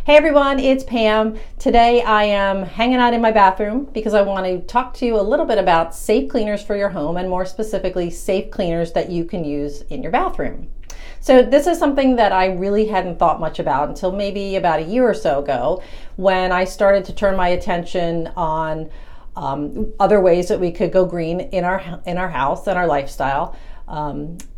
Hey everyone, it's Pam. Today I am hanging out in my bathroom because I want to talk to you a little bit about safe cleaners for your home, and more specifically, safe cleaners that you can use in your bathroom. So this is something that I really hadn't thought much about until maybe about a year or so ago, when I started to turn my attention on other ways that we could go green in our house and our lifestyle.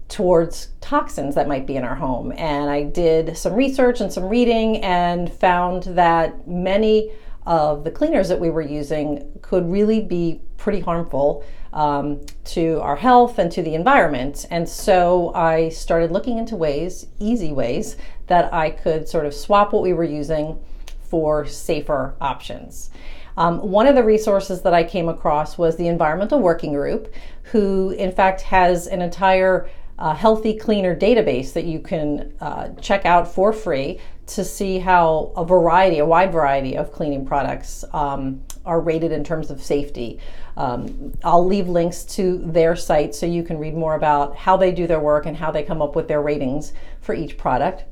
Towards toxins that might be in our home. And I did some research and some reading and found that many of the cleaners that we were using could really be pretty harmful to our health and to the environment. And so I started looking into ways, easy ways, that I could sort of swap what we were using for safer options. One of the resources that I came across was the Environmental Working Group, who in fact has an entire healthy cleaner database that you can check out for free to see how a wide variety of cleaning products are rated in terms of safety. I'll leave links to their site so you can read more about how they do their work and how they come up with their ratings for each product.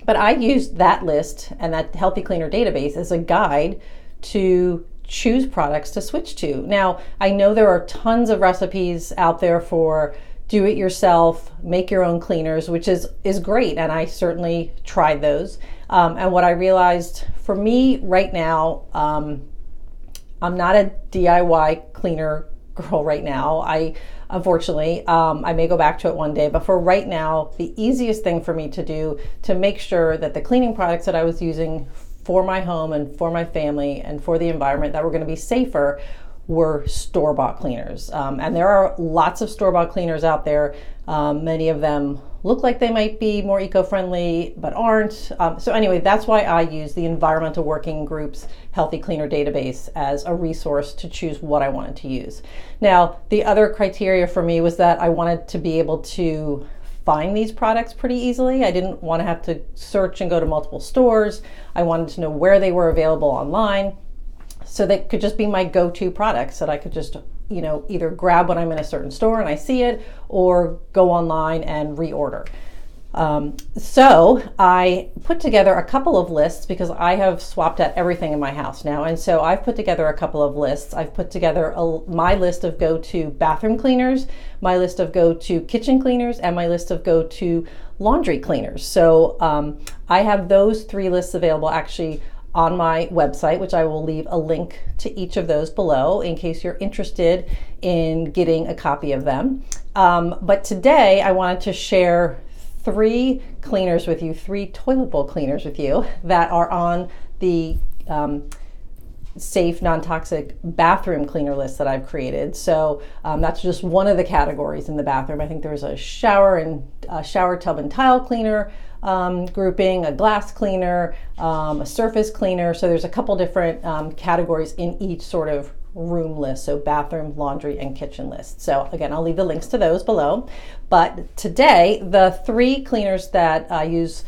But I used that list and that healthy cleaner database as a guide to choose products to switch to. Now, I know there are tons of recipes out there for do it yourself, make your own cleaners, which is great. And I certainly tried those. And what I realized for me right now, I'm not a DIY cleaner girl right now. Unfortunately, I may go back to it one day, but for right now, the easiest thing for me to do to make sure that the cleaning products that I was using for my home and for my family and for the environment that were going to be safer were store-bought cleaners. And there are lots of store-bought cleaners out there. Many of them look like they might be more eco-friendly, but aren't. So anyway, that's why I use the Environmental Working Group's Healthy Cleaner database as a resource to choose what I wanted to use. Now, the other criteria for me was that I wanted to be able to find these products pretty easily. I didn't want to have to search and go to multiple stores. I wanted to know where they were available online, so they could just be my go-to products that I could just, either grab when I'm in a certain store and I see it, or go online and reorder. So I put together a couple of lists because I have swapped out everything in my house now. And so I've put together a couple of lists. I've put together my list of go-to bathroom cleaners, my list of go-to kitchen cleaners, and my list of go-to laundry cleaners. So I have those three lists available actually on my website, which I will leave a link to each of those below in case you're interested in getting a copy of them. But today I wanted to share three cleaners with you, three toilet bowl cleaners with you that are on the safe, non-toxic bathroom cleaner list that I've created. So that's just one of the categories in the bathroom. I think there's a shower tub and tile cleaner grouping, a glass cleaner, a surface cleaner. So there's a couple different categories in each sort of room list. So bathroom, laundry, and kitchen list. So again, I'll leave the links to those below. But today, the three cleaners that I use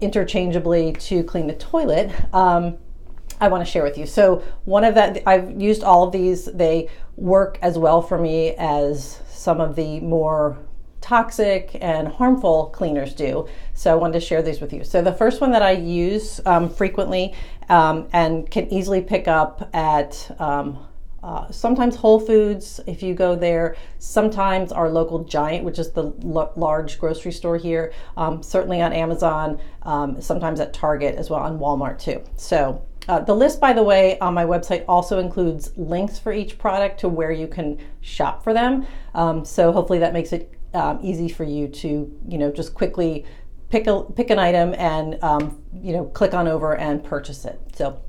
interchangeably to clean the toilet, I want to share with you. So one of that, I've used all of these. They work as well for me as some of the more toxic and harmful cleaners do. So I wanted to share these with you. So the first one that I use frequently and can easily pick up at sometimes Whole Foods if you go there, sometimes our local Giant, which is the large grocery store here, certainly on Amazon, sometimes at Target as well, and Walmart too. So the list, by the way, on my website also includes links for each product to where you can shop for them. So hopefully that makes it easy for you to, just quickly pick an item and, click on over and purchase it. So,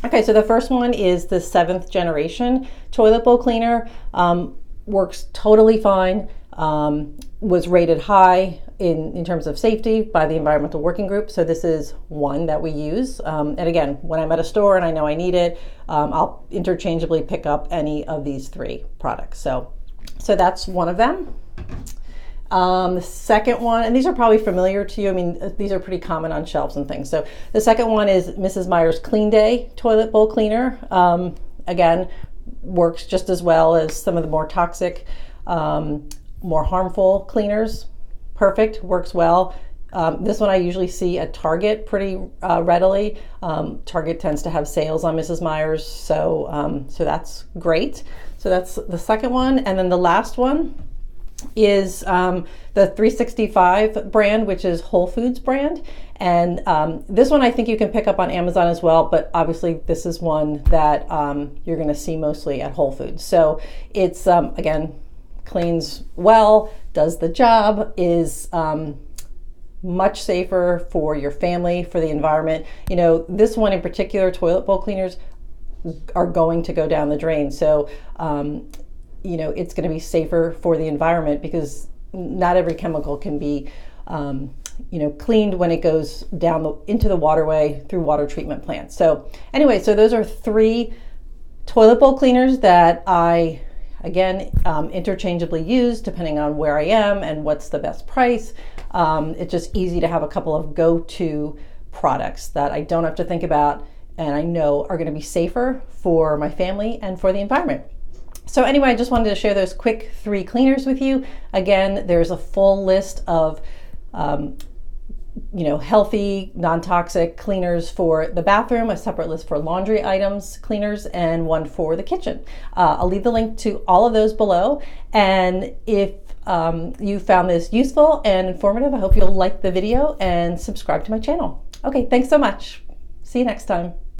okay, so the first one is the 7th generation toilet bowl cleaner. Works totally fine. Was rated high in terms of safety by the Environmental Working Group. So this is one that we use. And again, when I'm at a store and I know I need it, I'll interchangeably pick up any of these three products. So that's one of them. The second one, and these are probably familiar to you. I mean, these are pretty common on shelves and things. So the second one is Mrs. Meyer's Clean Day toilet bowl cleaner. Again, works just as well as some of the more toxic, more harmful cleaners. Perfect, works well. This one I usually see at Target pretty readily. Target tends to have sales on Mrs. Meyer's, so that's great. So that's the second one. And then the last one is the 365 brand, which is Whole Foods brand. And this one I think you can pick up on Amazon as well, but obviously this is one that you're going to see mostly at Whole Foods. So it's, again, cleans well, does the job, is much safer for your family, for the environment. You know, this one in particular, toilet bowl cleaners, are going to go down the drain. So, you know, it's going to be safer for the environment because not every chemical can be, you know, cleaned when it goes down into the waterway through water treatment plants. So anyway, so those are 3 toilet bowl cleaners that I, again, interchangeably use depending on where I am and what's the best price. It's just easy to have a couple of go-to products that I don't have to think about and I know are going to be safer for my family and for the environment. So anyway, I just wanted to share those quick 3 cleaners with you. Again, there's a full list of you know, healthy, non-toxic cleaners for the bathroom, a separate list for laundry items, cleaners, and one for the kitchen. I'll leave the link to all of those below. And if you found this useful and informative, I hope you'll like the video and subscribe to my channel. Okay, thanks so much. See you next time.